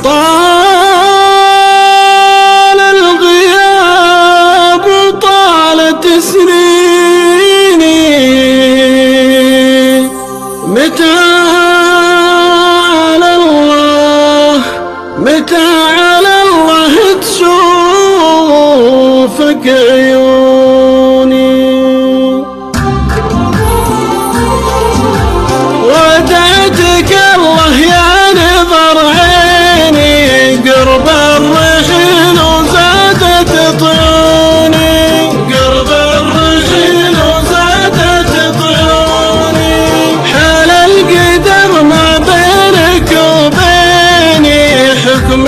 طال الغياب طالت سنيني، متى على الله متى على الله تشوفك عيوني. ودعتك الله يا نظر عيني، قرب الرحيل وزادت طيوني، قرب الرحيل وزادت طيوني. حال القدر ما بينك وبيني حكم